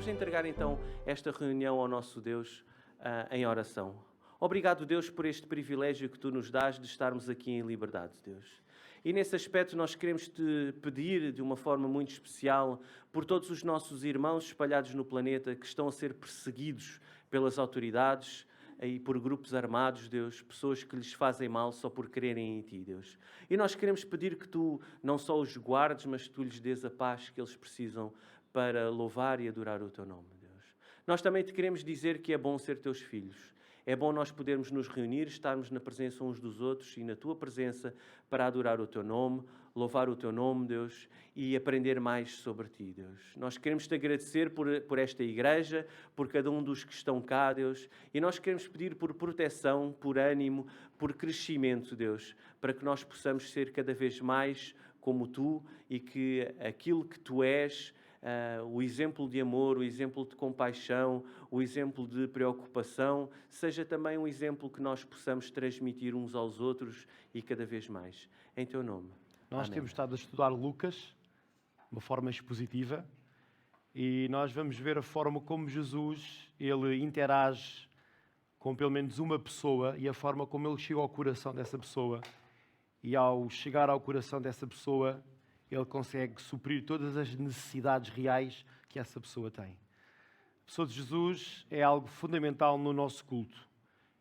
Vamos entregar então esta reunião ao nosso Deus em oração. Obrigado, Deus, por este privilégio que Tu nos dás de estarmos aqui em liberdade, Deus. E nesse aspecto nós queremos Te pedir de uma forma muito especial por todos os nossos irmãos espalhados no planeta que estão a ser perseguidos pelas autoridades e por grupos armados, Deus, pessoas que lhes fazem mal só por crerem em Ti, Deus. E nós queremos pedir que Tu não só os guardes, mas que Tu lhes dês a paz que eles precisam para louvar e adorar o Teu nome, Deus. Nós também Te queremos dizer que é bom ser Teus filhos. É bom nós podermos nos reunir, estarmos na presença uns dos outros e na Tua presença para adorar o Teu nome, louvar o Teu nome, Deus, e aprender mais sobre Ti, Deus. Nós queremos Te agradecer por esta igreja, por cada um dos que estão cá, Deus, e nós queremos pedir por proteção, por ânimo, por crescimento, Deus, para que nós possamos ser cada vez mais como Tu e que aquilo que Tu és, o exemplo de amor, o exemplo de compaixão, o exemplo de preocupação, seja também um exemplo que nós possamos transmitir uns aos outros e cada vez mais. Em Teu nome. Nós Amém. temos estado a estudar Lucas de uma forma expositiva e nós vamos ver a forma como Jesus ele interage com pelo menos uma pessoa e a forma como ele chega ao coração dessa pessoa. E ao chegar ao coração dessa pessoa, ele consegue suprir todas as necessidades reais que essa pessoa tem. A pessoa de Jesus é algo fundamental no nosso culto.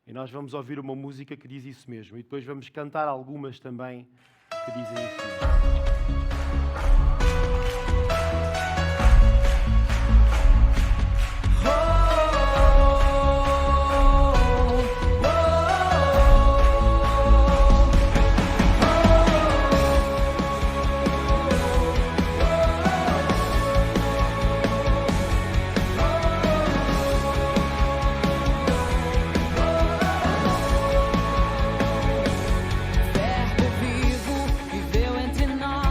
E nós vamos ouvir uma música que diz isso mesmo. E depois vamos cantar algumas também que dizem isso mesmo. Verbo vivo viveu entre nós.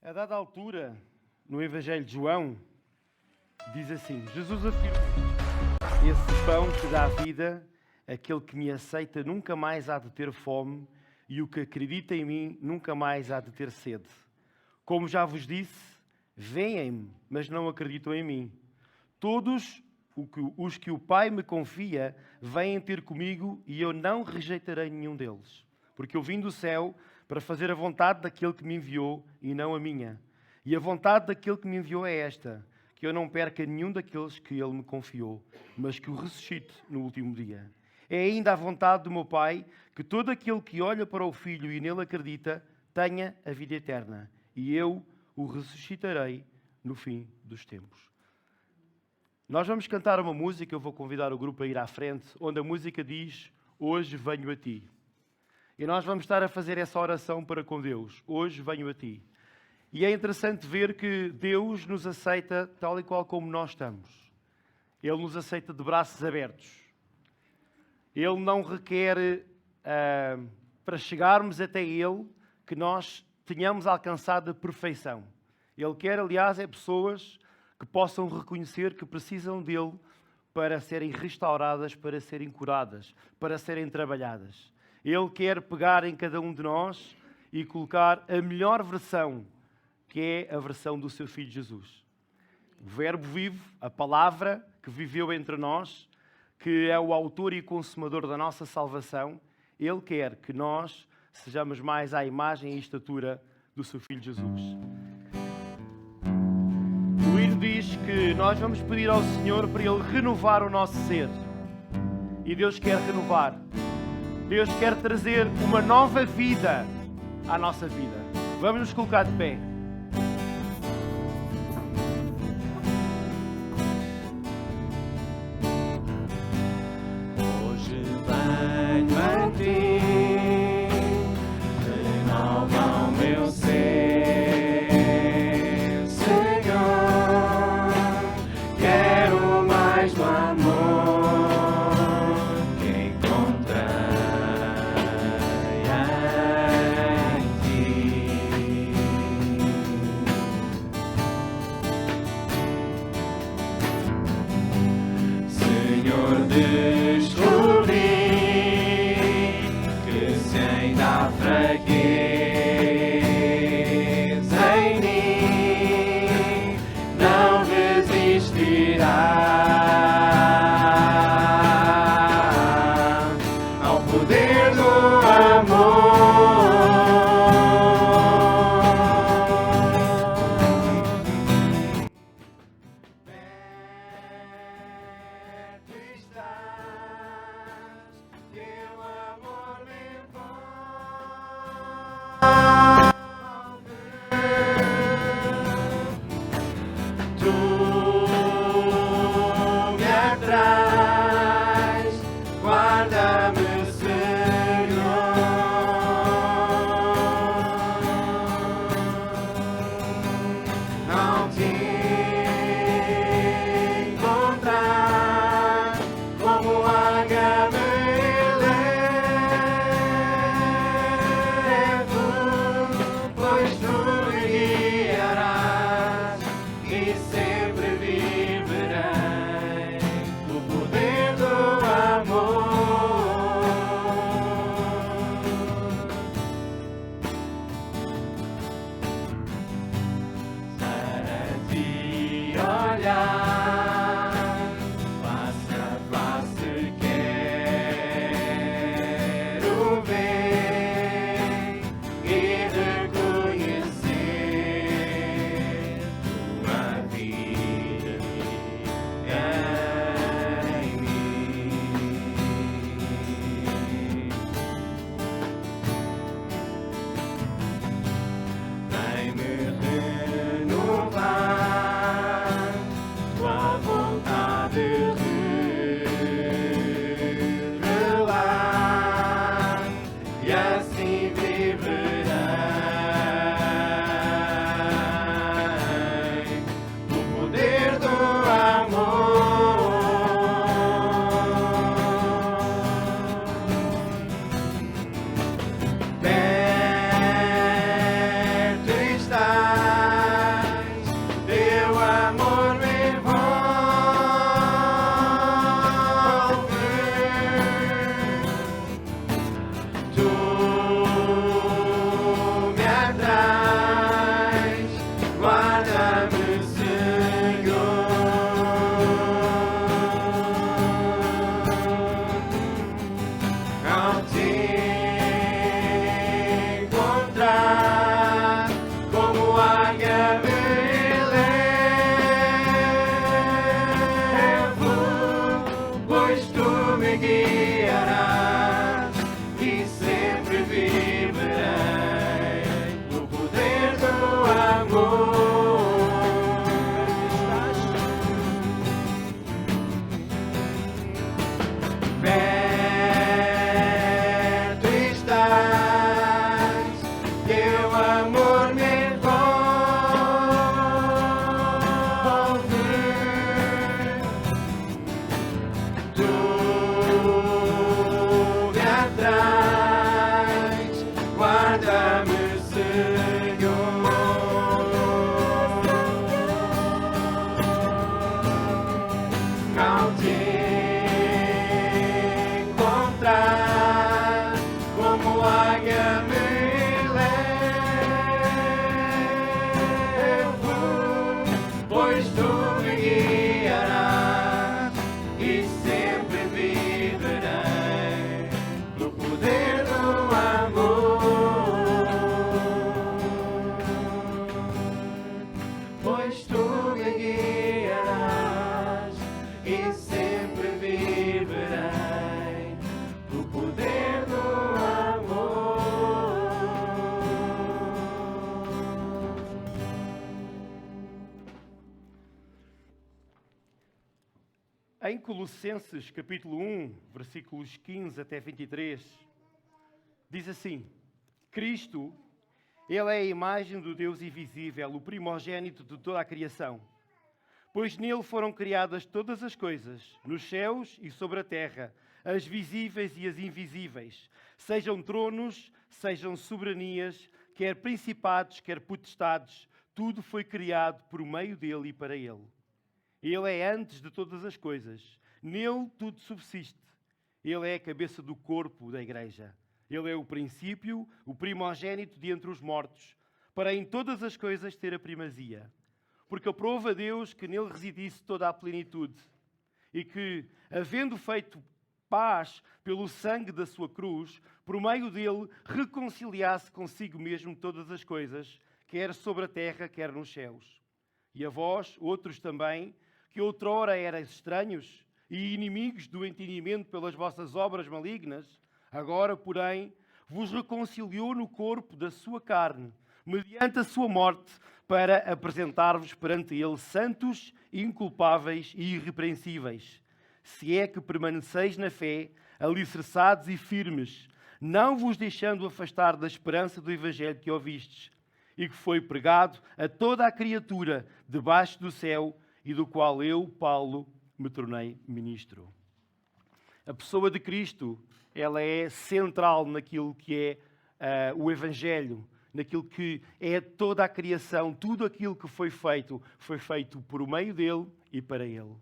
A dada altura, no Evangelho de João, diz assim: Jesus afirma: esse pão que dá vida, aquele que me aceita nunca mais há de ter fome, e o que acredita em mim nunca mais há de ter sede. Como já vos disse, veem-me, mas não acreditam em mim. Todos os que o Pai me confia vêm ter comigo, e eu não rejeitarei nenhum deles. Porque eu vim do céu para fazer a vontade daquele que me enviou e não a minha. E a vontade daquele que me enviou é esta: que eu não perca nenhum daqueles que ele me confiou, mas que o ressuscite no último dia. É ainda a vontade do meu Pai que todo aquele que olha para o Filho e nele acredita tenha a vida eterna, e eu o ressuscitarei no fim dos tempos. Nós vamos cantar uma música, eu vou convidar o grupo a ir à frente, onde a música diz: hoje venho a ti. E nós vamos estar a fazer essa oração para com Deus: hoje venho a ti. E é interessante ver que Deus nos aceita tal e qual como nós estamos. Ele nos aceita de braços abertos. Ele não requer, para chegarmos até Ele, que nós tenhamos alcançado a perfeição. Ele quer, aliás, pessoas que possam reconhecer que precisam dele para serem restauradas, para serem curadas, para serem trabalhadas. Ele quer pegar em cada um de nós e colocar a melhor versão, que é a versão do seu Filho Jesus. O Verbo vivo, a palavra que viveu entre nós, que é o autor e consumador da nossa salvação, Ele quer que nós sejamos mais à imagem e estatura do seu Filho Jesus. O hino diz que nós vamos pedir ao Senhor para Ele renovar o nosso ser. E Deus quer renovar. Deus quer trazer uma nova vida à nossa vida. Vamos nos colocar de pé. Hoje venho a ti, renova o meu ser, Senhor. Quero mais do amor que encontrei em ti. encontrar como águia me levo, pois tu me guiarás e sempre viverei no poder do amor. Perto estás, teu amor me envolve, tu me atrais, guarda-me, Senhor. Ao te encontrar como águia me levo, pois tu me guiarás e sempre viverei no poder do amor. Pois tu me guiarás e sempre viverei no poder do amor. Em Colossenses, capítulo 1, versículos 15 até 23, diz assim: Cristo, Ele é a imagem do Deus invisível, o primogênito de toda a criação. Pois nele foram criadas todas as coisas, nos céus e sobre a terra, as visíveis e as invisíveis, sejam tronos, sejam soberanias, quer principados, quer potestades, tudo foi criado por meio dele e para ele. Ele é antes de todas as coisas, nele tudo subsiste. Ele é a cabeça do corpo da igreja. Ele é o princípio, o primogênito de entre os mortos, para em todas as coisas ter a primazia. Porque aprove a Deus que nele residisse toda a plenitude, e que, havendo feito paz pelo sangue da sua cruz, por meio dele reconciliasse consigo mesmo todas as coisas, quer sobre a terra, quer nos céus. E a vós, outros também, que outrora erais estranhos e inimigos do entendimento pelas vossas obras malignas, agora, porém, vos reconciliou no corpo da sua carne, mediante a sua morte, para apresentar-vos perante ele santos, inculpáveis e irrepreensíveis. Se é que permaneceis na fé, alicerçados e firmes, não vos deixando afastar da esperança do Evangelho que ouvistes, e que foi pregado a toda a criatura debaixo do céu, e do qual eu, Paulo, me tornei ministro. A pessoa de Cristo, ela é central naquilo que é o Evangelho, naquilo que é toda a criação, tudo aquilo que foi feito por meio dele e para ele.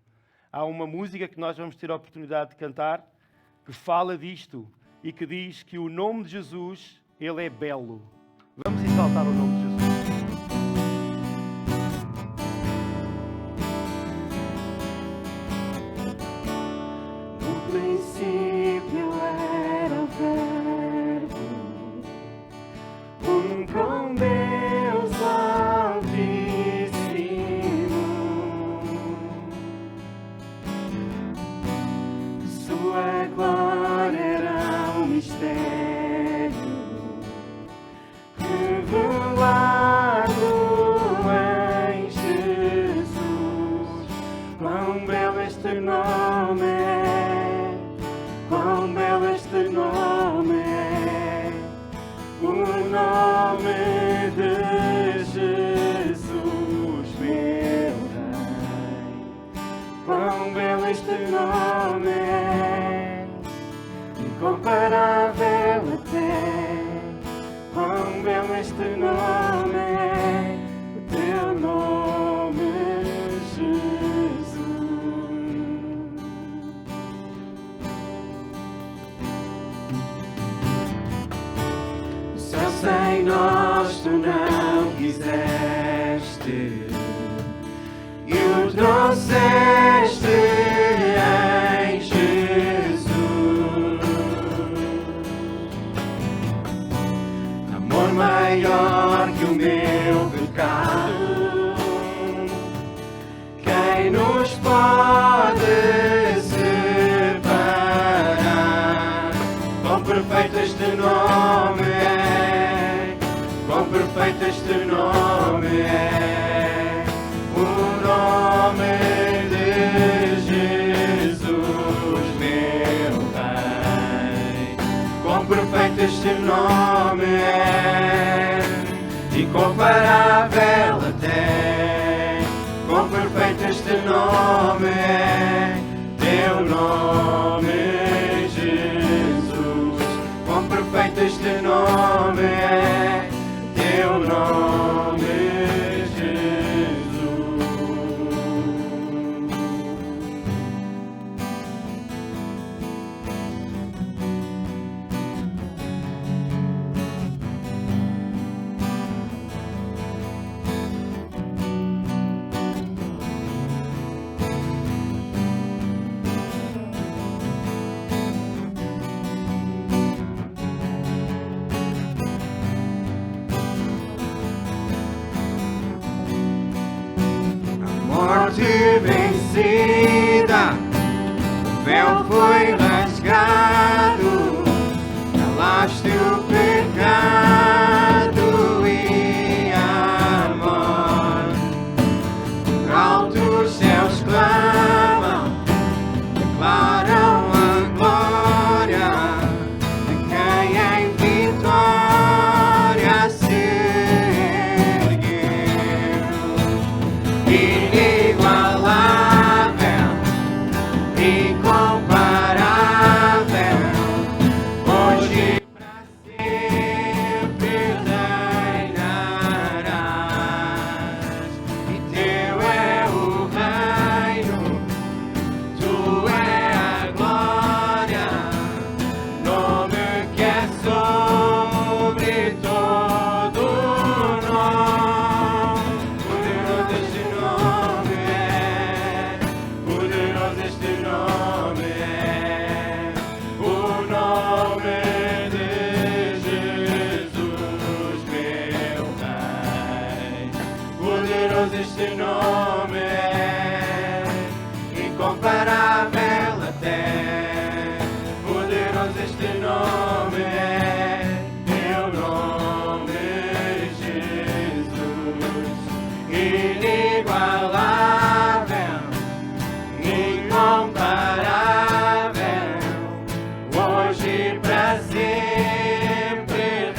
Há uma música que nós vamos ter a oportunidade de cantar, que fala disto e que diz que o nome de Jesus, ele é belo. Vamos exaltar o nome de Jesus. No princípio era o Verbo, com Deus Altíssimo. Sua glória era um mistério revelado em Jesus. Quão belo este nome é, quão belo este nome é, o nome de Jesus, meu Rei. Quão belo este nome é, incomparável até. Quão belo este nome é, o teu nome, Jesus. O céu sem nós tu não quiseste, e o trouxeste em Jesus. maior que o meu pecado. Quem nos pode separar? Quão perfeito este nome é, quão perfeito este nome é, o nome de Jesus, meu Rei. Quão perfeito este nome é, incomparável até. Quão perfeito este nome é, teu nome, Jesus. Quão perfeito este nome é, teu nome, Jesus. Morte vencida, o véu foi rasgado, calaste o pecado e a morte. Altos céus clamam, declaram a glória de quem em vitória se ergueu. Inigualável, incomparável, hoje pra sempre reinarás. E teu é o reino, tu é a glória, nome que é sobre todo nome. Poderoso este nome é, poderoso este nome é, o nome de Jesus, meu Pai. Poderoso este nome é, incomparável até. Poderoso este nome é, teu nome, Jesus. Inigualável, incomparável, hoje pra sempre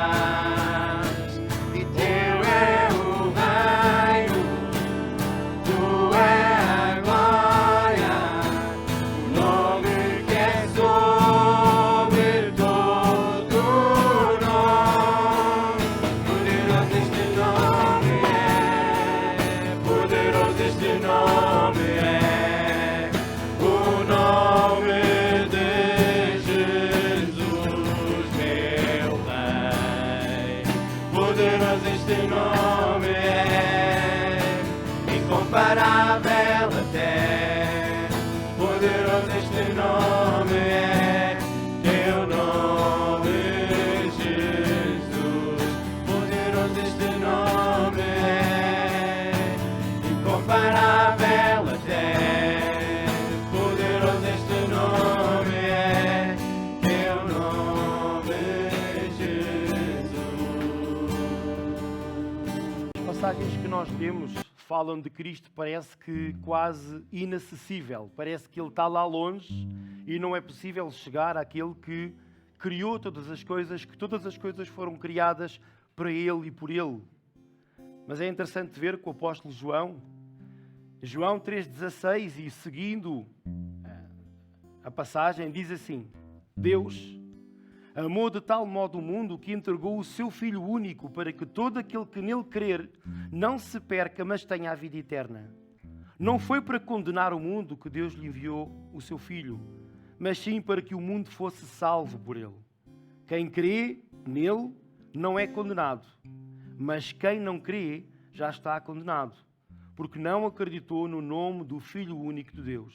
reinarás. E teu é o reino, tu é a glória, o nome que é sobre todo nome. Poderoso este nome é, poderoso este nome é, o nome de Jesus, meu Pai. Poderoso este nome é, incomparável até. Poderoso este nome é, teu nome, Jesus. Poderoso este nome é, incomparável até. Poderoso este nome é, teu nome, Jesus. As passagens que nós temos falam de Cristo, parece que quase inacessível. Parece que Ele está lá longe e não é possível chegar àquele que criou todas as coisas, que todas as coisas foram criadas para Ele e por Ele. Mas é interessante ver que o apóstolo João 3,16 e seguindo a passagem, diz assim: Deus amou de tal modo o mundo que entregou o seu Filho único para que todo aquele que nele crer não se perca, mas tenha a vida eterna. Não foi para condenar o mundo que Deus lhe enviou o seu Filho, mas sim para que o mundo fosse salvo por ele. Quem crê nele não é condenado, mas quem não crê já está condenado, porque não acreditou no nome do Filho único de Deus.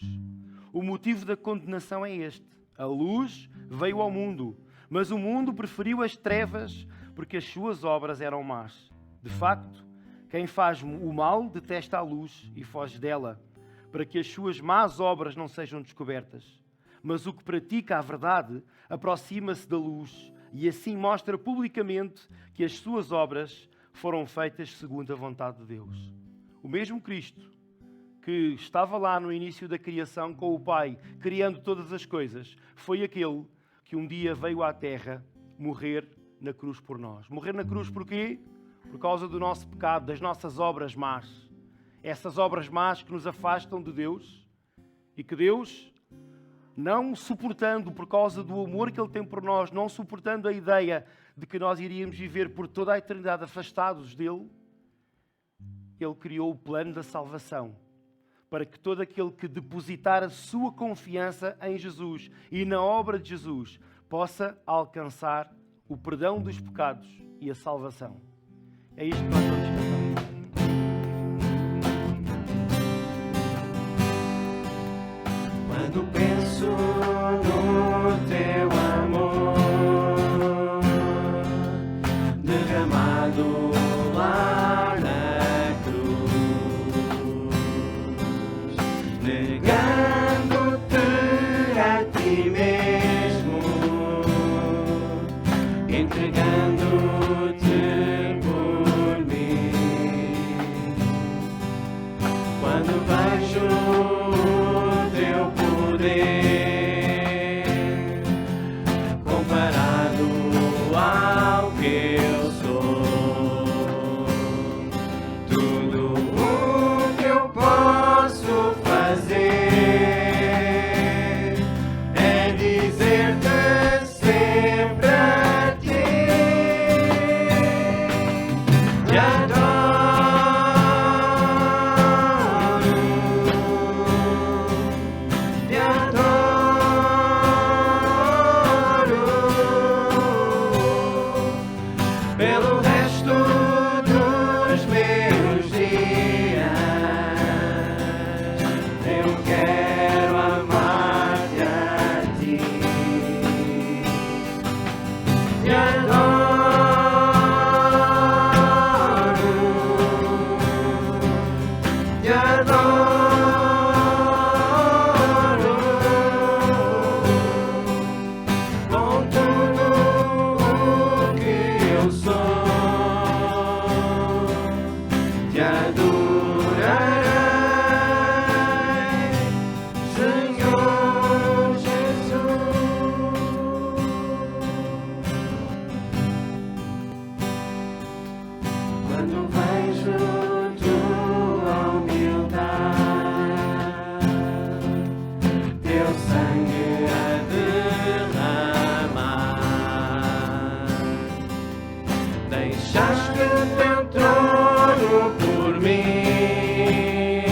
O motivo da condenação é este: a luz veio ao mundo, Mas o mundo preferiu as trevas porque as suas obras eram más. De facto, quem faz o mal detesta a luz e foge dela, para que as suas más obras não sejam descobertas. Mas o que pratica a verdade aproxima-se da luz e assim mostra publicamente que as suas obras foram feitas segundo a vontade de Deus. O mesmo Cristo que estava lá no início da criação com o Pai, criando todas as coisas, foi aquele que um dia veio à Terra morrer na cruz por nós. Morrer na cruz porquê? Por causa do nosso pecado, das nossas obras más. Essas obras más que nos afastam de Deus e que Deus, não suportando por causa do amor que Ele tem por nós, não suportando a ideia de que nós iríamos viver por toda a eternidade afastados dEle, Ele criou o plano da salvação para que todo aquele que depositar a sua confiança em Jesus e na obra de Jesus possa alcançar o perdão dos pecados e a salvação. É isto que nós vamos cantar. Quando penso no teu amor derramado lá na cruz, negando-te a ti mesmo, entregando-te por mim. Quando vejo o teu poder comparado ao que eu sou, tudo o que eu posso fazer é dizer-te sempre a ti: te adoro, te adoro. Pelo resto dos meus dias, eu quero amar-te a ti. Te adoro, te adoro. Com tudo o que eu sou, te adorarei, Senhor Jesus. Quando vejo tua humildade, teu sangue a derramar, deixaste teu trono por mim,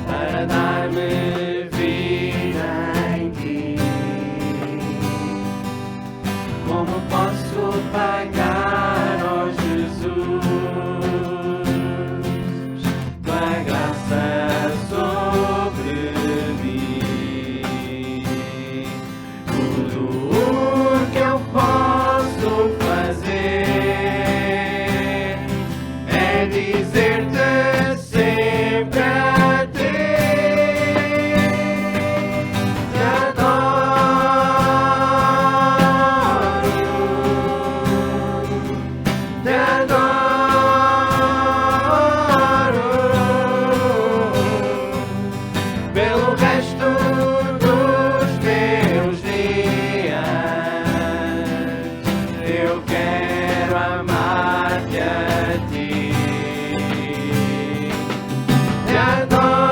para dar-me vida em ti. Como posso pagar, ó Jesus, tua graça sobre mim? Tudo o que eu posso fazer é dizer-te sempre a ti: te adoro, te adoro. Pelo resto dos meus dias, eu quero amar-te a ti. Te adoro,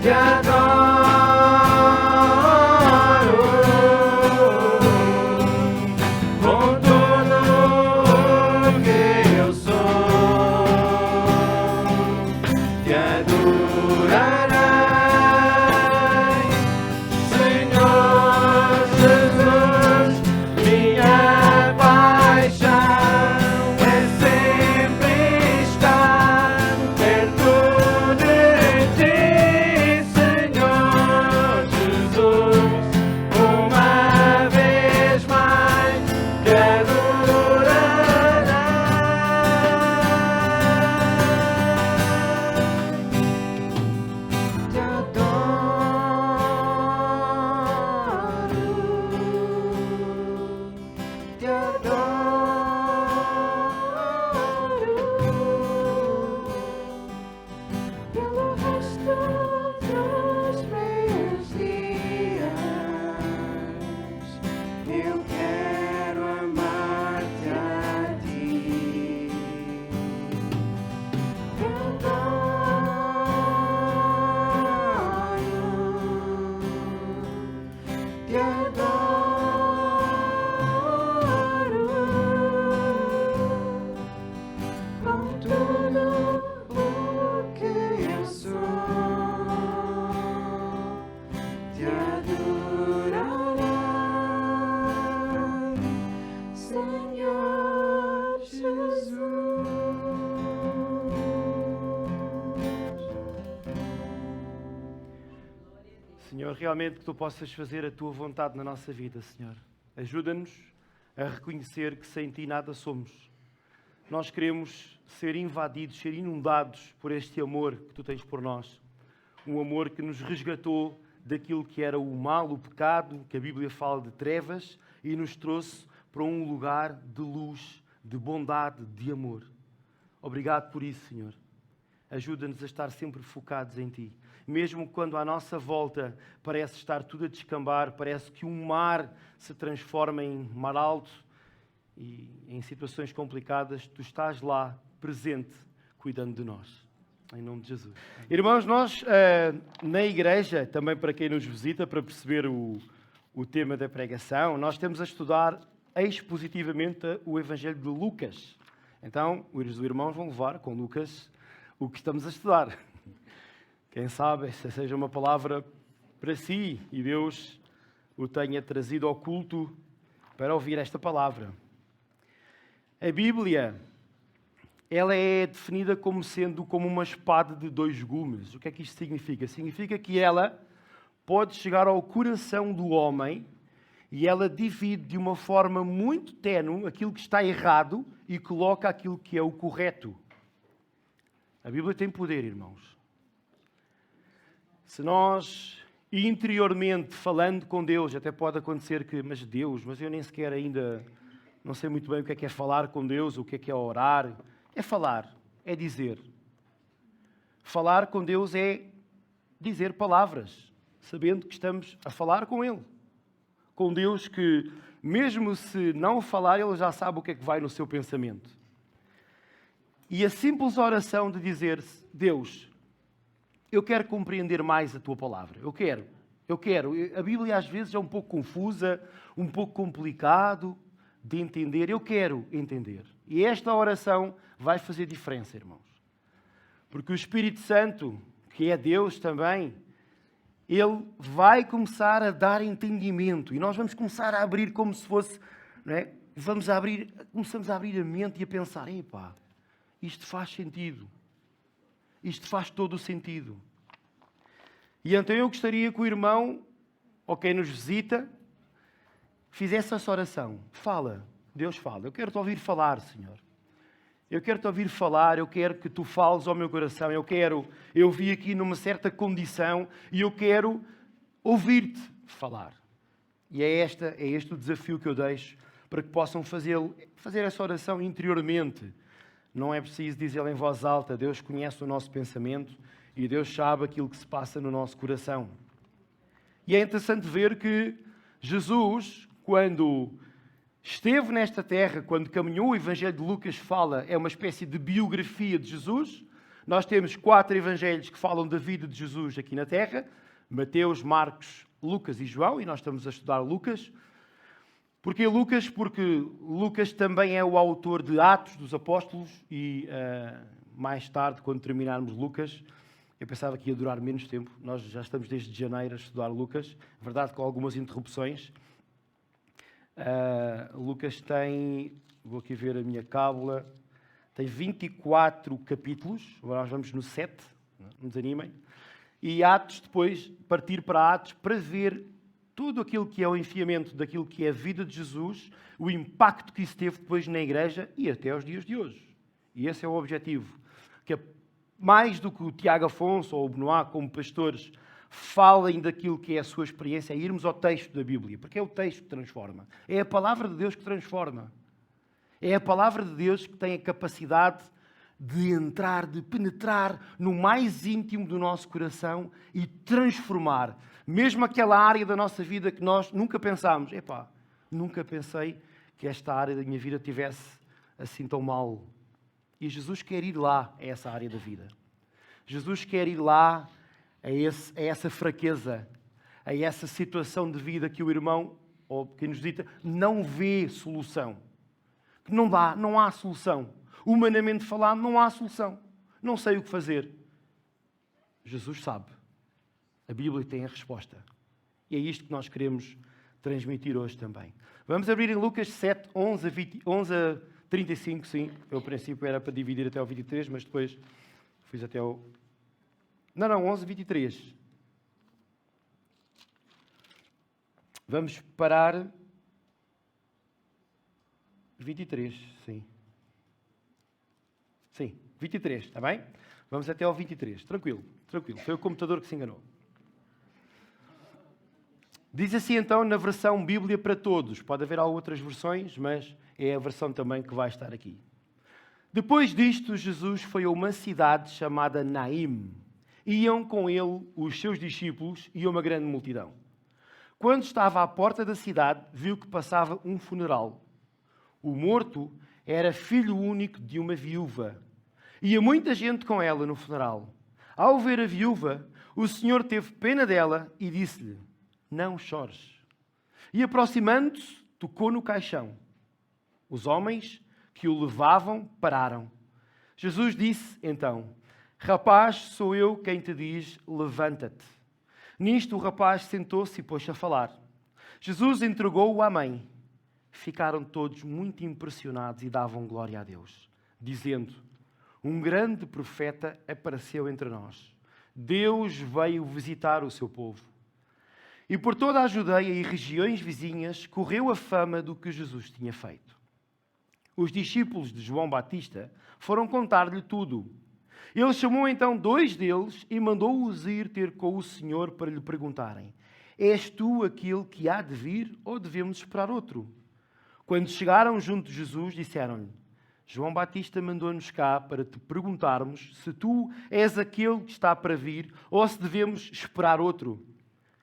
te adoro. Com tudo o que eu sou, te adorarei, Senhor Jesus. Minha paixão é sempre estar perto de ti, Senhor. Senhor, realmente que Tu possas fazer a Tua vontade na nossa vida, Senhor. Ajuda-nos a reconhecer que sem Ti nada somos. Nós queremos ser invadidos, ser inundados por este amor que Tu tens por nós. Um amor que nos resgatou daquilo que era o mal, o pecado, que a Bíblia fala de trevas, e nos trouxe para um lugar de luz, de bondade, de amor. Obrigado por isso, Senhor. Ajuda-nos a estar sempre focados em Ti. Mesmo quando à nossa volta parece estar tudo a descambar, parece que um mar se transforma em mar alto e em situações complicadas, Tu estás lá, presente, cuidando de nós. Em nome de Jesus. Irmãos, nós na igreja, também para quem nos visita, para perceber o tema da pregação, nós temos a estudar expositivamente o Evangelho de Lucas. Então, os irmãos vão levar com Lucas o que estamos a estudar. Quem sabe essa seja uma palavra para si e Deus o tenha trazido ao culto para ouvir esta palavra. A Bíblia, ela é definida como sendo como uma espada de dois gumes. O que é que isto significa? Significa que ela pode chegar ao coração do homem e ela divide de uma forma muito ténue aquilo que está errado e coloca aquilo que é o correto. A Bíblia tem poder, irmãos. Se nós, interiormente, falando com Deus, até pode acontecer que, mas eu nem sequer ainda não sei muito bem o que é falar com Deus, o que é orar. É falar, é dizer. Falar com Deus é dizer palavras, sabendo que estamos a falar com Ele. Com Deus que, mesmo se não falar, Ele já sabe o que é que vai no seu pensamento. E a simples oração de dizer: Deus, eu quero compreender mais a Tua palavra. Eu quero. A Bíblia às vezes é um pouco confusa, um pouco complicado de entender. Eu quero entender. E esta oração vai fazer diferença, irmãos. Porque o Espírito Santo, que é Deus também, Ele vai começar a dar entendimento. E nós vamos começar a abrir como se fosse, não é? Começamos a abrir a mente e a pensar: epá, isto faz sentido. Isto faz todo o sentido. E então eu gostaria que o irmão, ou quem nos visita, fizesse essa oração. Fala, Deus fala. Eu quero te ouvir falar, Senhor. Eu quero te ouvir falar, eu quero que tu fales ao meu coração. Eu vim aqui numa certa condição e eu quero ouvir-te falar. E é este o desafio que eu deixo para que possam fazer essa oração interiormente. Não é preciso dizê-la em voz alta. Deus conhece o nosso pensamento e Deus sabe aquilo que se passa no nosso coração. E é interessante ver que Jesus, quando esteve nesta terra, quando caminhou, o Evangelho de Lucas fala, é uma espécie de biografia de Jesus. Nós temos 4 evangelhos que falam da vida de Jesus aqui na terra: Mateus, Marcos, Lucas e João, e nós estamos a estudar Lucas. Porquê Lucas? Porque Lucas também é o autor de Atos dos Apóstolos e mais tarde, quando terminarmos Lucas, eu pensava que ia durar menos tempo. Nós já estamos desde janeiro a estudar Lucas, verdade, com algumas interrupções. Lucas tem, vou aqui ver a minha cábula, tem 24 capítulos, agora nós vamos no 7, não desanimem. E Atos, depois partir para Atos para ver tudo aquilo que é o enfiamento daquilo que é a vida de Jesus, o impacto que isso teve depois na igreja e até aos dias de hoje. E esse é o objetivo. Que mais do que o Tiago Afonso ou o Benoit, como pastores, falem daquilo que é a sua experiência, é irmos ao texto da Bíblia, porque é o texto que transforma. É a palavra de Deus que transforma. É a palavra de Deus que tem a capacidade de entrar, de penetrar no mais íntimo do nosso coração e transformar. Mesmo aquela área da nossa vida que nós nunca pensámos. Nunca pensei que esta área da minha vida tivesse assim tão mal. E Jesus quer ir lá, a essa área da vida. Jesus quer ir lá a essa fraqueza, a essa situação de vida que o irmão, ou quem nos dita, não vê solução. Que não dá, não há solução. Humanamente falando, não há solução. Não sei o que fazer. Jesus sabe. A Bíblia tem a resposta. E é isto que nós queremos transmitir hoje também. Vamos abrir em Lucas 7, 11 a 35, sim. Eu, a princípio, era para dividir até ao 23, mas depois fiz até ao... Não, 11 a 23. Vamos parar 23, sim. Sim, 23, está bem? Vamos até ao 23, tranquilo, tranquilo. Foi o computador que se enganou. Diz assim então na versão Bíblia para Todos. Pode haver outras versões, mas é a versão também que vai estar aqui. Depois disto, Jesus foi a uma cidade chamada Naim. Iam com ele os seus discípulos e uma grande multidão. Quando estava à porta da cidade, viu que passava um funeral. O morto era filho único de uma viúva. Ia muita gente com ela no funeral. Ao ver a viúva, o Senhor teve pena dela e disse-lhe: não chores. E aproximando-se, tocou no caixão. Os homens que o levavam pararam. Jesus disse então: rapaz, sou eu quem te diz, levanta-te. Nisto o rapaz sentou-se e pôs-se a falar. Jesus entregou-o à mãe. Ficaram todos muito impressionados e davam glória a Deus, dizendo: um grande profeta apareceu entre nós. Deus veio visitar o seu povo. E por toda a Judeia e regiões vizinhas correu a fama do que Jesus tinha feito. Os discípulos de João Batista foram contar-lhe tudo. Ele chamou então 2 deles e mandou-os ir ter com o Senhor para lhe perguntarem: és tu aquele que há de vir ou devemos esperar outro? Quando chegaram junto de Jesus, disseram-lhe: João Batista mandou-nos cá para te perguntarmos se tu és aquele que está para vir ou se devemos esperar outro.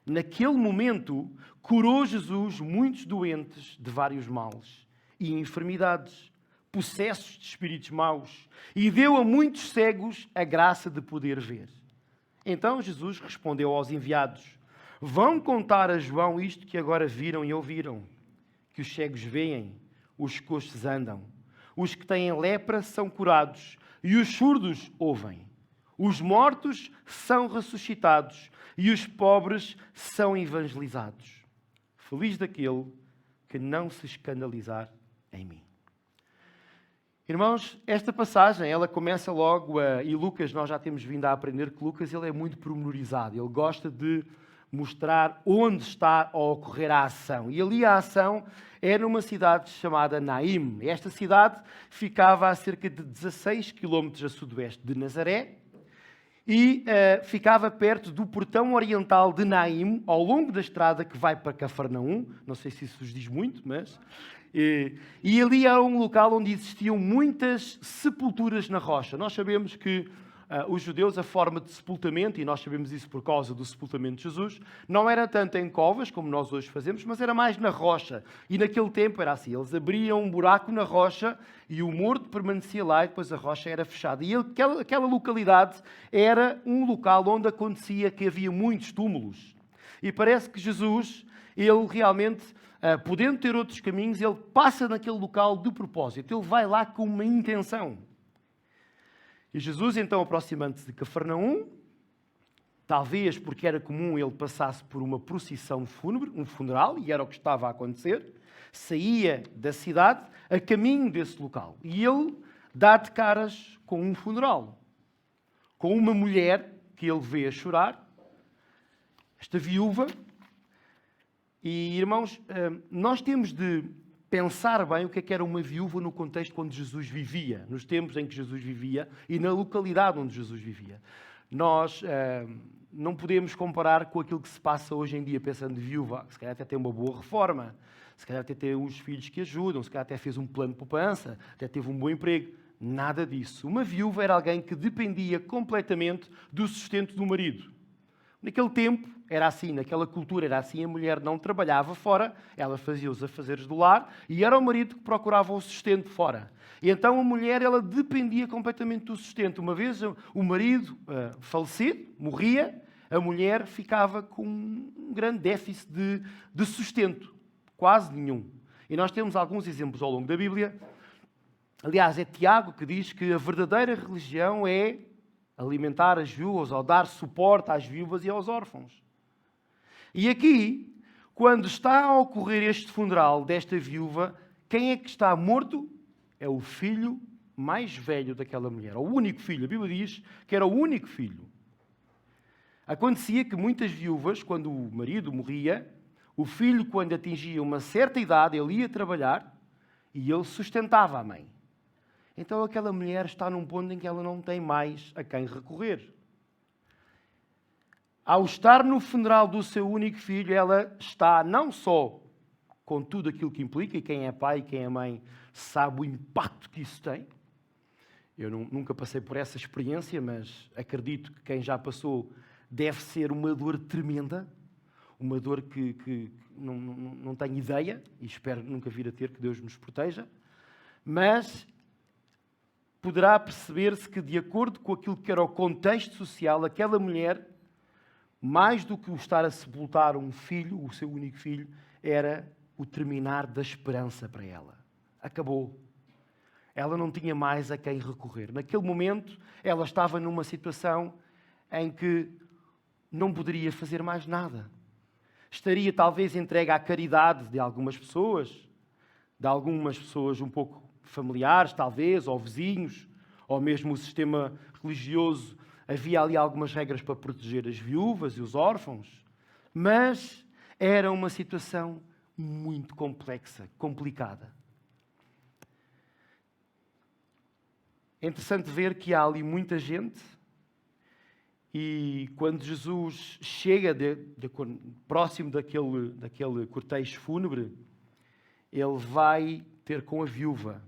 Naquele momento, curou Jesus muitos doentes de vários males e enfermidades, possessos de espíritos maus, e deu a muitos cegos a graça de poder ver. Então Jesus respondeu aos enviados: vão contar a João isto que agora viram e ouviram, que os cegos veem, os coxos andam, os que têm lepra são curados e os surdos ouvem. Os mortos são ressuscitados e os pobres são evangelizados. Feliz daquele que não se escandalizar em mim. Irmãos, esta passagem, ela começa logo e Lucas, nós já temos vindo a aprender que Lucas ele é muito pormenorizado. Ele gosta de mostrar onde está a ocorrer a ação. E ali a ação é numa cidade chamada Naim. Esta cidade ficava a cerca de 16 quilómetros a sudoeste de Nazaré e ficava perto do portão oriental de Naim, ao longo da estrada que vai para Cafarnaum. Não sei se isso vos diz muito, mas... E ali era um local onde existiam muitas sepulturas na rocha. Nós sabemos que os judeus, a forma de sepultamento, e nós sabemos isso por causa do sepultamento de Jesus, não era tanto em covas, como nós hoje fazemos, mas era mais na rocha. E naquele tempo era assim, eles abriam um buraco na rocha e o morto permanecia lá e depois a rocha era fechada. E aquela localidade era um local onde acontecia que havia muitos túmulos. E parece que Jesus, ele realmente, podendo ter outros caminhos, ele passa naquele local de propósito. Ele vai lá com uma intenção. E Jesus, então, aproximando-se de Cafarnaum, talvez porque era comum ele passasse por uma procissão fúnebre, um funeral, e era o que estava a acontecer, saía da cidade a caminho desse local. E ele dá de caras com um funeral, com uma mulher que ele vê a chorar, esta viúva. E, irmãos, nós temos de pensar bem o que é que era uma viúva no contexto quando Jesus vivia, nos tempos em que Jesus vivia e na localidade onde Jesus vivia. Nós não podemos comparar com aquilo que se passa hoje em dia, pensando de viúva, se calhar até tem uma boa reforma, se calhar até tem uns filhos que ajudam, se calhar até fez um plano de poupança, até teve um bom emprego. Nada disso. Uma viúva era alguém que dependia completamente do sustento do marido. Naquele tempo era assim, naquela cultura era assim, a mulher não trabalhava fora, ela fazia os afazeres do lar e era o marido que procurava o sustento fora. E então a mulher ela dependia completamente do sustento. Uma vez o marido falecido, morria, a mulher ficava com um grande déficit de sustento, quase nenhum. E nós temos alguns exemplos ao longo da Bíblia. Aliás, é Tiago que diz que a verdadeira religião é alimentar as viúvas, ou dar suporte às viúvas e aos órfãos. E aqui, quando está a ocorrer este funeral desta viúva, quem é que está morto? É o filho mais velho daquela mulher, o único filho. A Bíblia diz que era o único filho. Acontecia que muitas viúvas, quando o marido morria, O filho, quando atingia uma certa idade, ele ia trabalhar e ele sustentava a mãe. Então aquela mulher está num ponto em que ela não tem mais a quem recorrer. Ao estar no funeral do seu único filho, ela está não só com tudo aquilo que implica, e quem é pai e quem é mãe sabe o impacto que isso tem. Eu nunca passei por essa experiência, mas acredito que quem já passou deve ser uma dor tremenda, uma dor que não tenho ideia, e espero nunca vir a ter, que Deus nos proteja, mas poderá perceber-se que, de acordo com aquilo que era o contexto social, aquela mulher, mais do que o estar a sepultar um filho, o seu único filho, era o terminar da esperança para ela. Acabou. Ela não tinha mais a quem recorrer. Naquele momento, ela estava numa situação em que não poderia fazer mais nada. Estaria talvez entregue à caridade de algumas pessoas um pouco familiares, talvez, ou vizinhos, ou mesmo o sistema religioso. Havia ali algumas regras para proteger as viúvas e os órfãos, mas era uma situação muito complexa, complicada. É interessante ver que há ali muita gente e quando Jesus chega próximo daquele cortejo fúnebre, ele vai ter com a viúva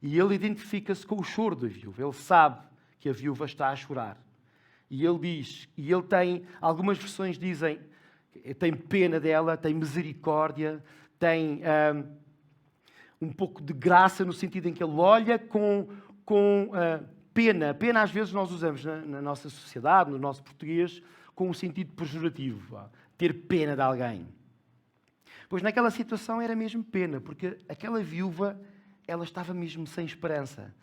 e ele identifica-se com o choro da viúva. Ele sabe que a viúva está a chorar. E ele diz, e ele tem, algumas versões dizem, tem pena dela, tem misericórdia, tem um pouco de graça no sentido em que ele olha com pena. Pena às vezes nós usamos na nossa sociedade, no nosso português, com um sentido pejorativo. Ter pena de alguém. Pois naquela situação era mesmo pena, porque aquela viúva, ela estava mesmo sem esperança.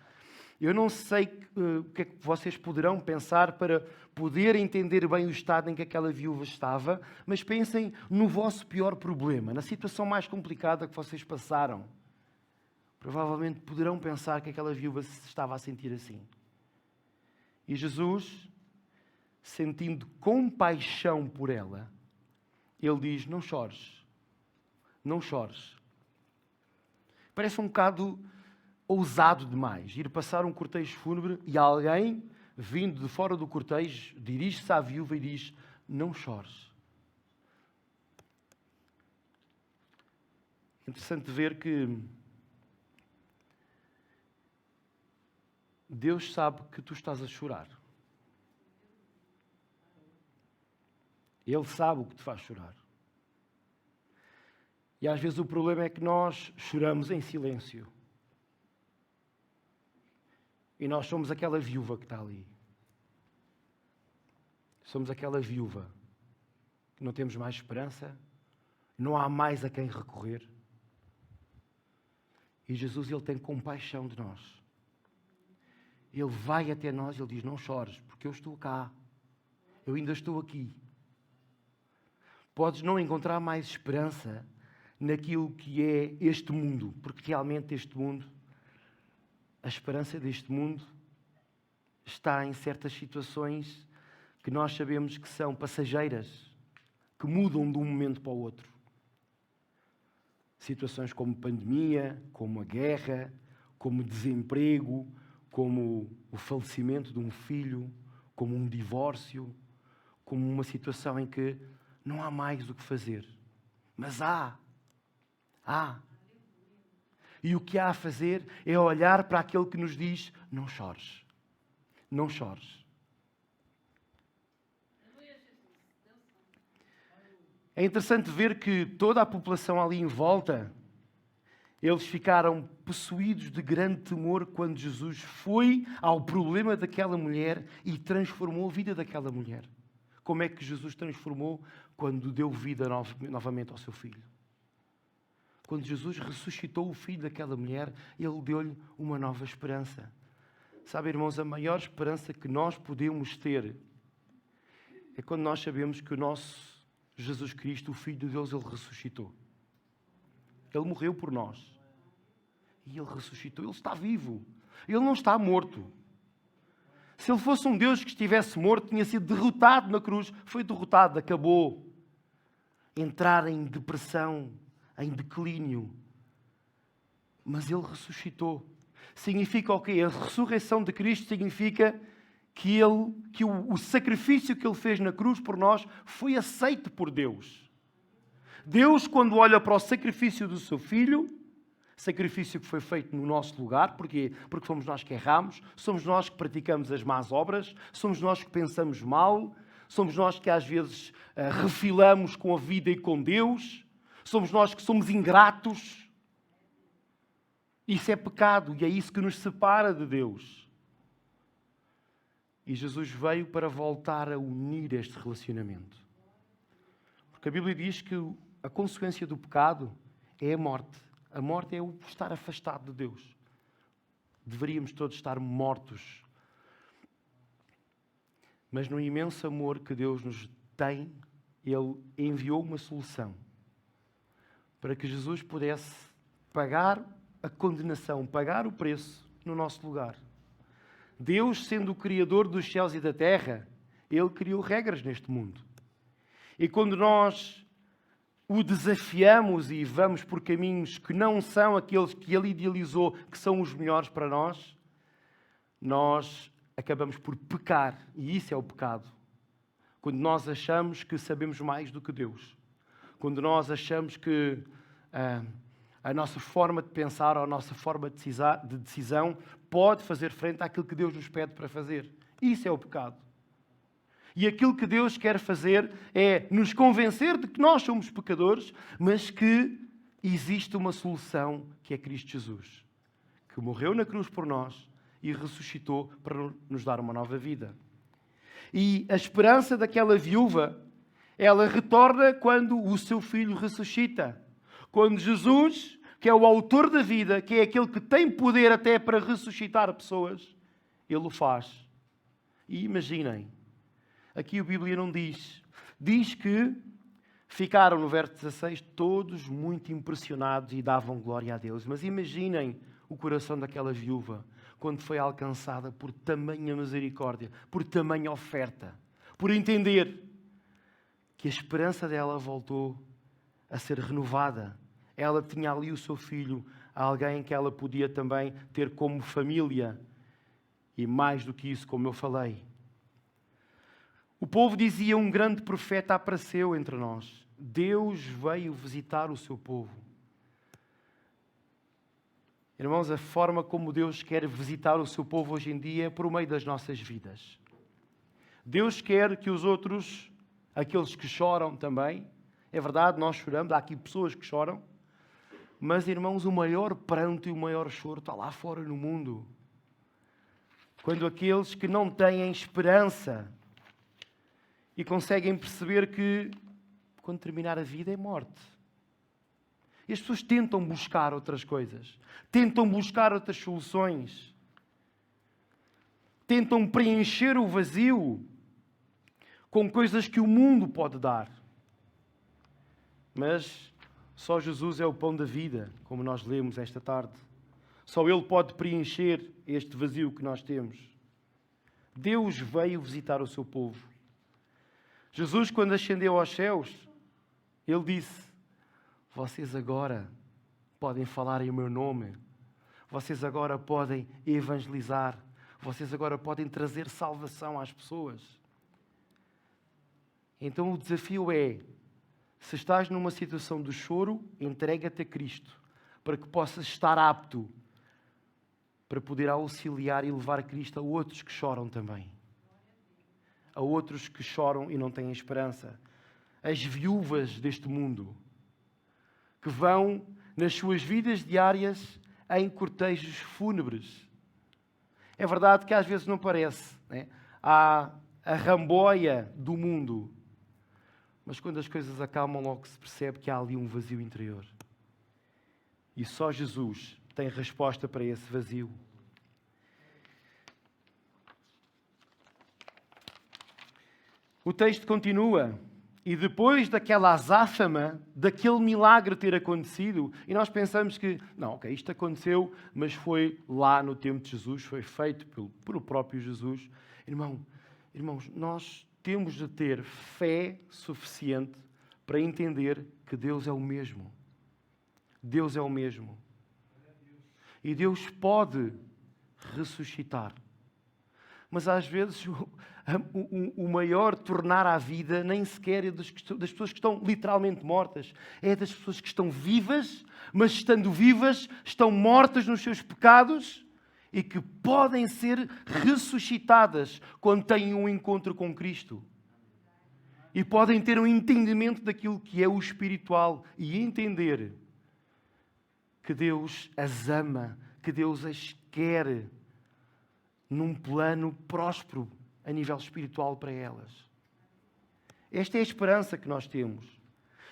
Eu não sei o que é que vocês poderão pensar para poder entender bem o estado em que aquela viúva estava, mas pensem no vosso pior problema, na situação mais complicada que vocês passaram. Provavelmente poderão pensar que aquela viúva se estava a sentir assim. E Jesus, sentindo compaixão por ela, ele diz, não chores, não chores. Parece um bocado ousado demais, ir passar um cortejo fúnebre e alguém, vindo de fora do cortejo, dirige-se à viúva e diz, não chores. É interessante ver que Deus sabe que tu estás a chorar. Ele sabe o que te faz chorar. E às vezes o problema é que nós choramos em silêncio. E nós somos aquela viúva que está ali. Somos aquela viúva que não temos mais esperança, não há mais a quem recorrer. E Jesus, ele tem compaixão de nós. Ele vai até nós e ele diz, não chores, porque eu estou cá. Eu ainda estou aqui. Podes não encontrar mais esperança naquilo que é este mundo, porque realmente este mundo, a esperança deste mundo está em certas situações que nós sabemos que são passageiras, que mudam de um momento para o outro. Situações como pandemia, como a guerra, como desemprego, como o falecimento de um filho, como um divórcio, como uma situação em que não há mais o que fazer. Mas há. E o que há a fazer é olhar para aquele que nos diz, não chores. Não chores. É interessante ver que toda a população ali em volta, eles ficaram possuídos de grande temor quando Jesus foi ao problema daquela mulher e transformou a vida daquela mulher. Como é que Jesus transformou? Quando deu vida novamente ao seu filho. Quando Jesus ressuscitou o filho daquela mulher, ele deu-lhe uma nova esperança. Sabe, irmãos, a maior esperança que nós podemos ter é quando nós sabemos que o nosso Jesus Cristo, o Filho de Deus, ele ressuscitou. Ele morreu por nós. E ele ressuscitou. Ele está vivo. Ele não está morto. Se ele fosse um Deus que estivesse morto, tinha sido derrotado na cruz. Foi derrotado, acabou. entrar em depressão, em declínio. Mas Ele ressuscitou. Significa o quê? A ressurreição de Cristo significa que o sacrifício que Ele fez na cruz por nós foi aceito por Deus. Deus, quando olha para o sacrifício do seu Filho, sacrifício que foi feito no nosso lugar, porquê? Porque somos nós que erramos, somos nós que praticamos as más obras, somos nós que pensamos mal, somos nós que às vezes refilamos com a vida e com Deus, somos nós que somos ingratos. Isso é pecado e é isso que nos separa de Deus. E Jesus veio para voltar a unir este relacionamento. Porque a Bíblia diz que a consequência do pecado é a morte. A morte é o estar afastado de Deus. Deveríamos todos estar mortos. Mas no imenso amor que Deus nos tem, Ele enviou uma solução para que Jesus pudesse pagar a condenação, pagar o preço no nosso lugar. Deus, sendo o Criador dos céus e da terra, Ele criou regras neste mundo. E quando nós o desafiamos e vamos por caminhos que não são aqueles que Ele idealizou, que são os melhores para nós acabamos por pecar. E isso é o pecado. Quando nós achamos que sabemos mais do que Deus. Quando nós achamos que a nossa forma de pensar ou a nossa forma de decisão pode fazer frente àquilo que Deus nos pede para fazer. Isso é o pecado. E aquilo que Deus quer fazer é nos convencer de que nós somos pecadores, mas que existe uma solução que é Cristo Jesus, que morreu na cruz por nós e ressuscitou para nos dar uma nova vida. E a esperança daquela viúva, ela retorna quando o seu filho ressuscita. Quando Jesus, que é o autor da vida, que é aquele que tem poder até para ressuscitar pessoas, Ele o faz. E imaginem, aqui a Bíblia não diz. Diz que ficaram, no verso 16, todos muito impressionados e davam glória a Deus. Mas imaginem o coração daquela viúva quando foi alcançada por tamanha misericórdia, por tamanha oferta, por entender que a esperança dela voltou a ser renovada. Ela tinha ali o seu filho, alguém que ela podia também ter como família. E mais do que isso, como eu falei, o povo dizia: um grande profeta apareceu entre nós. Deus veio visitar o seu povo. Irmãos, a forma como Deus quer visitar o seu povo hoje em dia é por meio das nossas vidas. Deus quer que os outros, aqueles que choram também, é verdade, nós choramos, há aqui pessoas que choram, mas, irmãos, o maior pranto e o maior choro está lá fora no mundo. Quando aqueles que não têm esperança e conseguem perceber que, quando terminar a vida, é morte. E as pessoas tentam buscar outras coisas. Tentam buscar outras soluções. Tentam preencher o vazio com coisas que o mundo pode dar. Mas só Jesus é o pão da vida, como nós lemos esta tarde. Só Ele pode preencher este vazio que nós temos. Deus veio visitar o seu povo. Jesus, quando ascendeu aos céus, Ele disse: vocês agora podem falar em meu nome. Vocês agora podem evangelizar. Vocês agora podem trazer salvação às pessoas. Então o desafio é: se estás numa situação de choro, entrega-te a Cristo, para que possas estar apto para poder auxiliar e levar Cristo a outros que choram também. A outros que choram e não têm esperança. As viúvas deste mundo, que vão nas suas vidas diárias em cortejos fúnebres. É verdade que às vezes não parece, né? Há a ramboia do mundo. Mas quando as coisas acalmam, logo se percebe que há ali um vazio interior. E só Jesus tem resposta para esse vazio. O texto continua. E depois daquela azáfama, daquele milagre ter acontecido, e nós pensamos que, não, ok, isto aconteceu, mas foi lá no tempo de Jesus, foi feito pelo próprio Jesus. Irmãos, nós temos de ter fé suficiente para entender que Deus é o mesmo. Deus é o mesmo. E Deus pode ressuscitar. Mas às vezes o maior tornar à vida nem sequer é das pessoas que estão literalmente mortas. É das pessoas que estão vivas, mas estando vivas, estão mortas nos seus pecados e que podem ser ressuscitadas quando têm um encontro com Cristo. E podem ter um entendimento daquilo que é o espiritual e entender que Deus as ama, que Deus as quer num plano próspero a nível espiritual para elas. Esta é a esperança que nós temos.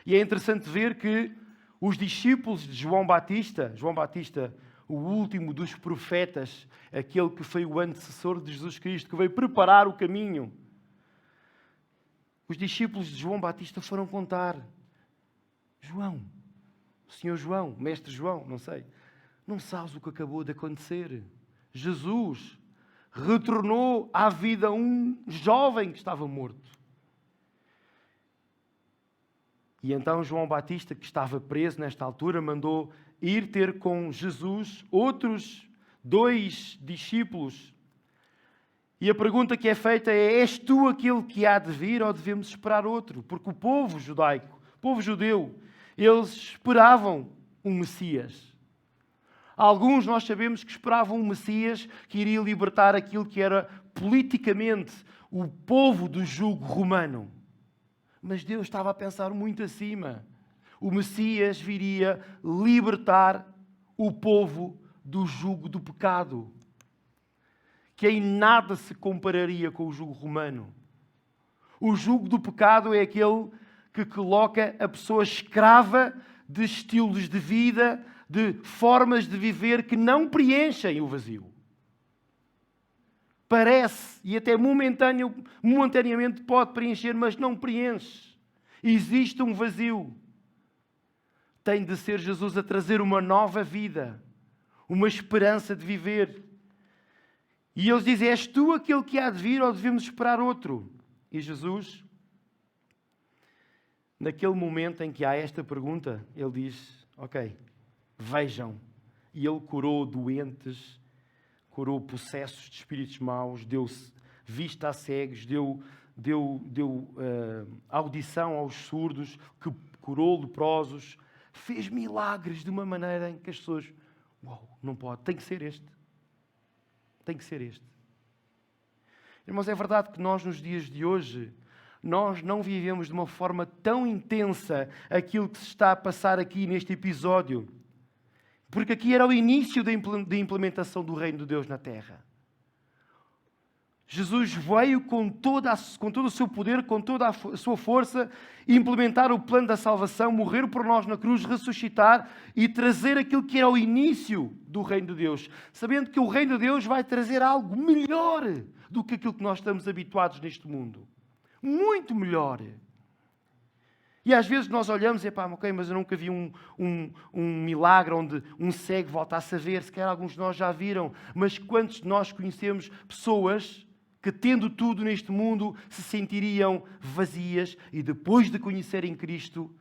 E é interessante ver que os discípulos de João Batista, o último dos profetas, aquele que foi o antecessor de Jesus Cristo, que veio preparar o caminho, os discípulos de João Batista foram contar: João, o Senhor João, Mestre João, não sei, não sabes o que acabou de acontecer? Jesus retornou à vida um jovem que estava morto. E então João Batista, que estava preso nesta altura, mandou ir ter com Jesus outros 2 discípulos. E a pergunta que é feita é: és tu aquele que há de vir ou devemos esperar outro? Porque o povo judaico, o povo judeu, eles esperavam um Messias. Alguns nós sabemos que esperavam um Messias que iria libertar aquilo que era politicamente o povo do jugo romano. Mas Deus estava a pensar muito acima. O Messias viria libertar o povo do jugo do pecado, que em nada se compararia com o jugo romano. O jugo do pecado é aquele que coloca a pessoa escrava de estilos de vida, de formas de viver que não preenchem o vazio. Parece, e até momentaneamente pode preencher, mas não preenche. Existe um vazio. Tem de ser Jesus a trazer uma nova vida, uma esperança de viver. E eles dizem: és tu aquele que há de vir ou devemos esperar outro? E Jesus, naquele momento em que há esta pergunta, ele diz: ok, vejam. E ele curou doentes, curou possessos de espíritos maus, deu vista a cegos, deu audição aos surdos, que curou leprosos, fez milagres de uma maneira em que as pessoas: uau, não pode, tem que ser este. Tem que ser este. Irmãos, é verdade que nós nos dias de hoje, nós não vivemos de uma forma tão intensa aquilo que se está a passar aqui neste episódio. Porque aqui era o início da implementação do reino de Deus na terra. Jesus veio com todo o seu poder, com toda a sua força, implementar o plano da salvação, morrer por nós na cruz, ressuscitar e trazer aquilo que era o início do reino de Deus. Sabendo que o reino de Deus vai trazer algo melhor do que aquilo que nós estamos habituados neste mundo. Muito melhor. E às vezes nós olhamos e ok, mas eu nunca vi um milagre onde um cego voltasse a ver. Se calhar alguns de nós já viram. Mas quantos de nós conhecemos pessoas que, tendo tudo neste mundo, se sentiriam vazias e depois de conhecerem Cristo,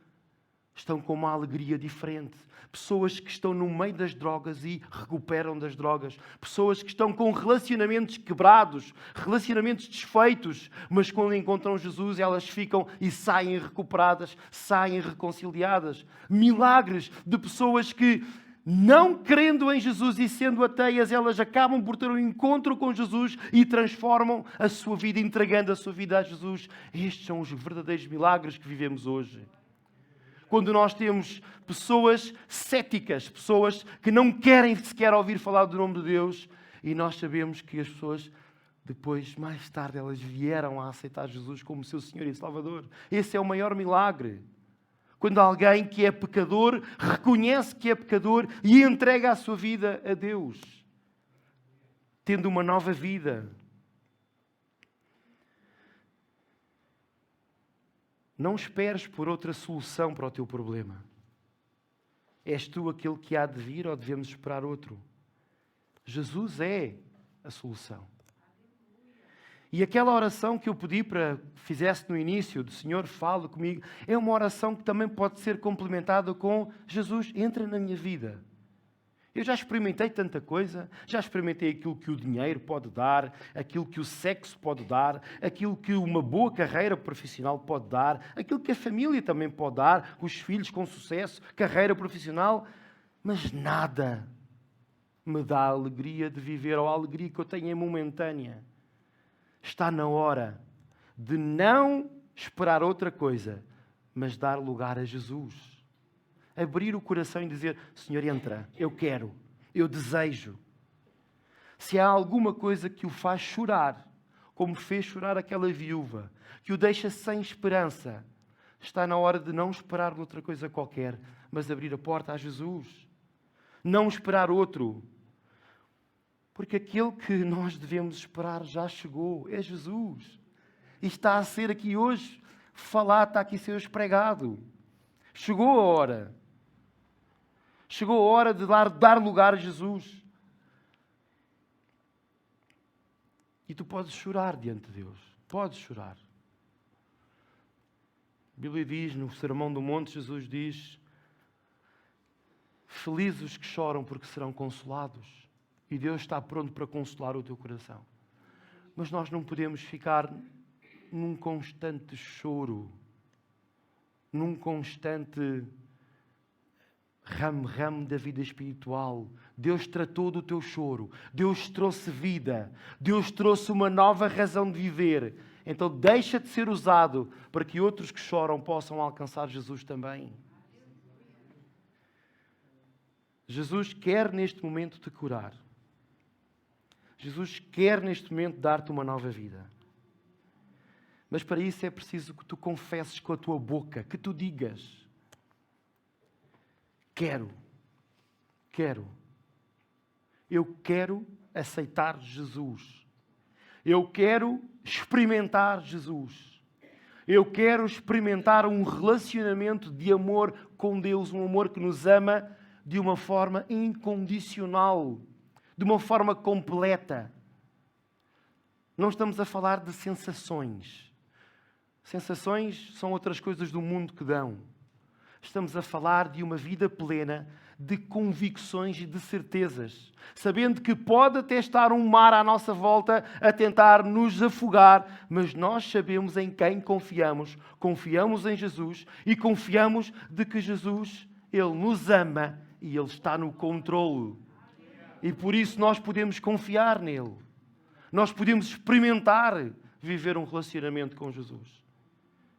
estão com uma alegria diferente. Pessoas que estão no meio das drogas e recuperam das drogas. Pessoas que estão com relacionamentos quebrados, relacionamentos desfeitos, mas quando encontram Jesus, elas ficam e saem recuperadas, saem reconciliadas. Milagres de pessoas que, não crendo em Jesus e sendo ateias, elas acabam por ter um encontro com Jesus e transformam a sua vida, entregando a sua vida a Jesus. Estes são os verdadeiros milagres que vivemos hoje. Quando nós temos pessoas céticas, pessoas que não querem sequer ouvir falar do nome de Deus, e nós sabemos que as pessoas, depois, mais tarde, elas vieram a aceitar Jesus como seu Senhor e Salvador. Esse é o maior milagre. Quando alguém que é pecador, reconhece que é pecador e entrega a sua vida a Deus, tendo uma nova vida. Não esperes por outra solução para o teu problema. És tu aquele que há de vir ou devemos esperar outro? Jesus é a solução. E aquela oração que eu pedi para que fizesse no início, do Senhor, fala comigo, é uma oração que também pode ser complementada com Jesus, entra na minha vida. Eu já experimentei tanta coisa, já experimentei aquilo que o dinheiro pode dar, aquilo que o sexo pode dar, aquilo que uma boa carreira profissional pode dar, aquilo que a família também pode dar, os filhos com sucesso, carreira profissional, mas nada me dá a alegria de viver, ou a alegria que eu tenho é momentânea. Está na hora de não esperar outra coisa, mas dar lugar a Jesus. Abrir o coração e dizer, Senhor, entra, eu quero, eu desejo. Se há alguma coisa que o faz chorar, como fez chorar aquela viúva, que o deixa sem esperança, está na hora de não esperar outra coisa qualquer, mas abrir a porta a Jesus. Não esperar outro. Porque aquele que nós devemos esperar já chegou, é Jesus. E está a ser aqui hoje falado, está aqui a ser hoje pregado. Chegou a hora. Chegou a hora de dar lugar a Jesus. E tu podes chorar diante de Deus. Podes chorar. A Bíblia diz, no Sermão do Monte, Jesus diz, felizes os que choram porque serão consolados. E Deus está pronto para consolar o teu coração. Mas nós não podemos ficar num constante choro, num constante ramo da vida espiritual. Deus tratou do teu choro. Deus trouxe vida. Deus trouxe uma nova razão de viver. Então deixa de ser usado para que outros que choram possam alcançar Jesus também. Jesus quer neste momento te curar. Jesus quer neste momento dar-te uma nova vida. Mas para isso é preciso que tu confesses com a tua boca, que tu digas, eu quero aceitar Jesus. Eu quero experimentar Jesus. Eu quero experimentar um relacionamento de amor com Deus, um amor que nos ama de uma forma incondicional, de uma forma completa. Não estamos a falar de sensações. Sensações são outras coisas do mundo que dão. Estamos a falar de uma vida plena de convicções e de certezas, sabendo que pode até estar um mar à nossa volta a tentar nos afogar, mas nós sabemos em quem confiamos. Confiamos em Jesus e confiamos de que Jesus, Ele nos ama e Ele está no controle. E por isso nós podemos confiar nele. Nós podemos experimentar viver um relacionamento com Jesus.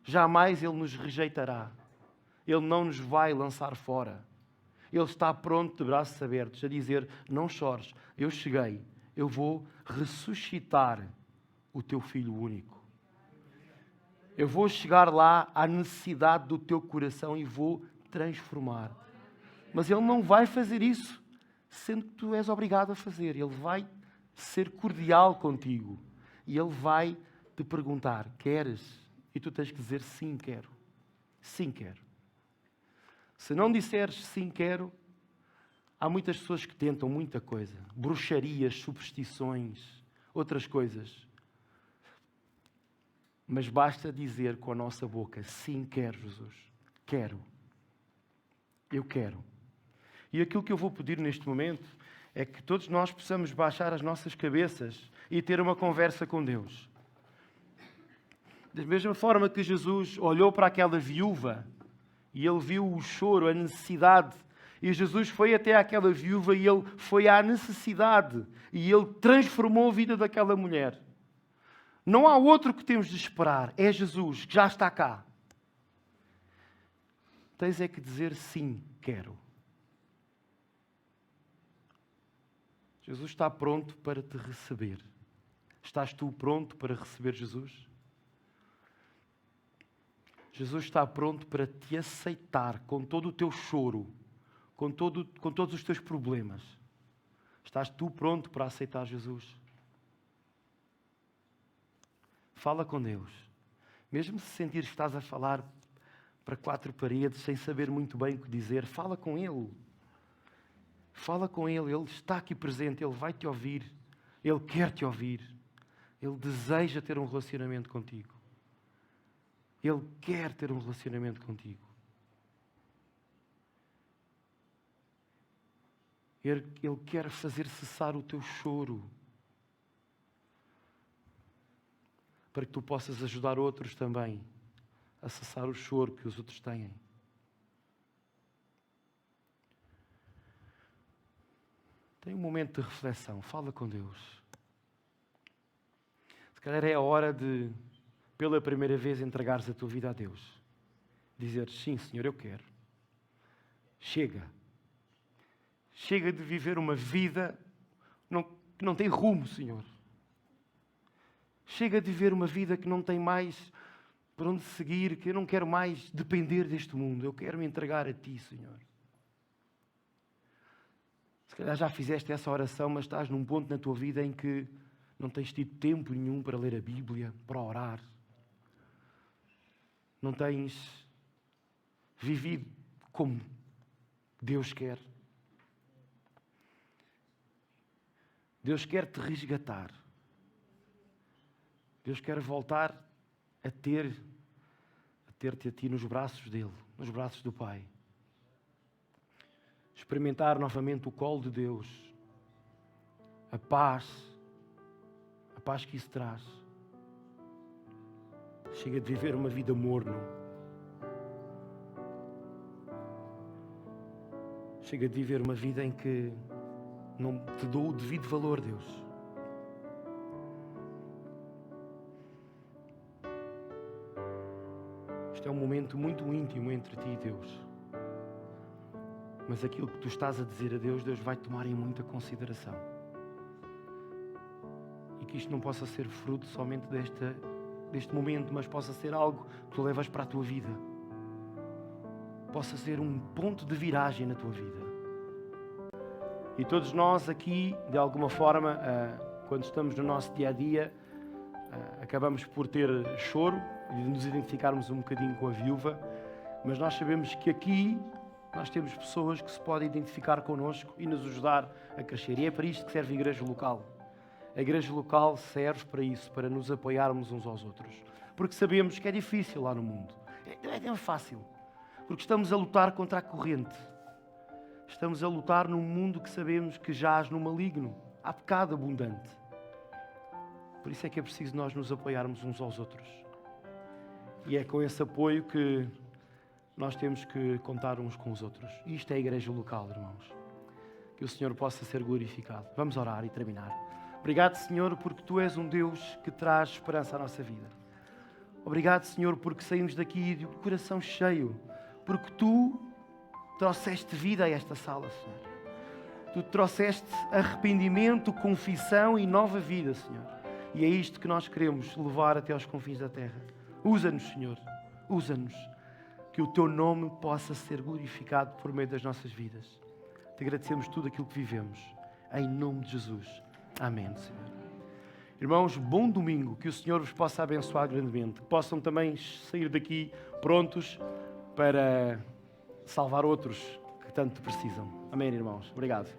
Jamais Ele nos rejeitará. Ele não nos vai lançar fora. Ele está pronto, de braços abertos, a dizer, não chores, eu cheguei, eu vou ressuscitar o teu Filho único. Eu vou chegar lá à necessidade do teu coração e vou transformar. Mas Ele não vai fazer isso, sendo que tu és obrigado a fazer. Ele vai ser cordial contigo. E Ele vai te perguntar, queres? E tu tens que dizer, sim, quero. Sim, quero. Se não disseres sim, quero, há muitas pessoas que tentam muita coisa. Bruxarias, superstições, outras coisas. Mas basta dizer com a nossa boca, sim, quero, Jesus. Quero. Eu quero. E aquilo que eu vou pedir neste momento é que todos nós possamos baixar as nossas cabeças e ter uma conversa com Deus. Da mesma forma que Jesus olhou para aquela viúva e ele viu o choro, a necessidade, e Jesus foi até àquela viúva e ele foi à necessidade e ele transformou a vida daquela mulher. Não há outro que temos de esperar, é Jesus, que já está cá. Tens é que dizer sim, quero. Jesus está pronto para te receber. Estás tu pronto para receber Jesus? Jesus está pronto para te aceitar com todo o teu choro, com todos os teus problemas. Estás tu pronto para aceitar Jesus? Fala com Deus. Mesmo se sentires que estás a falar para quatro paredes, sem saber muito bem o que dizer, fala com Ele. Fala com Ele. Ele está aqui presente. Ele vai te ouvir. Ele quer te ouvir. Ele deseja ter um relacionamento contigo. Ele quer ter um relacionamento contigo. Ele quer fazer cessar o teu choro, para que tu possas ajudar outros também a cessar o choro que os outros têm. Tem um momento de reflexão, fala com Deus. Se calhar é a hora de, pela primeira vez, entregares a tua vida a Deus. Dizeres, sim, Senhor, eu quero. Chega. Chega de viver uma vida que não tem rumo, Senhor. Chega de viver uma vida que não tem mais por onde seguir, que eu não quero mais depender deste mundo. Eu quero me entregar a Ti, Senhor. Se calhar já fizeste essa oração, mas estás num ponto na tua vida em que não tens tido tempo nenhum para ler a Bíblia, para orar. Não tens vivido como Deus quer. Deus quer te resgatar. Deus quer voltar a ter-te a ti nos braços dele, nos braços do Pai. Experimentar novamente o colo de Deus, a paz que isso traz. Chega de viver uma vida morno. Chega de viver uma vida em que não te dou o devido valor, Deus. Este é um momento muito íntimo entre ti e Deus. Mas aquilo que tu estás a dizer a Deus, Deus vai tomar em muita consideração. E que isto não possa ser fruto somente deste momento, mas possa ser algo que tu levas para a tua vida. Possa ser um ponto de viragem na tua vida. E todos nós aqui, de alguma forma, quando estamos no nosso dia-a-dia, acabamos por ter choro e nos identificarmos um bocadinho com a viúva, mas nós sabemos que aqui nós temos pessoas que se podem identificar connosco e nos ajudar a crescer. E é para isto que serve a igreja local. A igreja local serve para isso, para nos apoiarmos uns aos outros. Porque sabemos que é difícil lá no mundo. Não é fácil. Porque estamos a lutar contra a corrente. Estamos a lutar num mundo que sabemos que jaz no maligno. Há pecado abundante. Por isso é que é preciso nós nos apoiarmos uns aos outros. E é com esse apoio que nós temos que contar uns com os outros. E isto é a igreja local, irmãos. Que o Senhor possa ser glorificado. Vamos orar e terminar. Obrigado, Senhor, porque Tu és um Deus que traz esperança à nossa vida. Obrigado, Senhor, porque saímos daqui de coração cheio. Porque Tu trouxeste vida a esta sala, Senhor. Tu trouxeste arrependimento, confissão e nova vida, Senhor. E é isto que nós queremos levar até aos confins da terra. Usa-nos, Senhor. Usa-nos. Que o Teu nome possa ser glorificado por meio das nossas vidas. Te agradecemos tudo aquilo que vivemos. Em nome de Jesus. Amém, Senhor. Irmãos, bom domingo. Que o Senhor vos possa abençoar grandemente. Que possam também sair daqui prontos para salvar outros que tanto precisam. Amém, irmãos. Obrigado.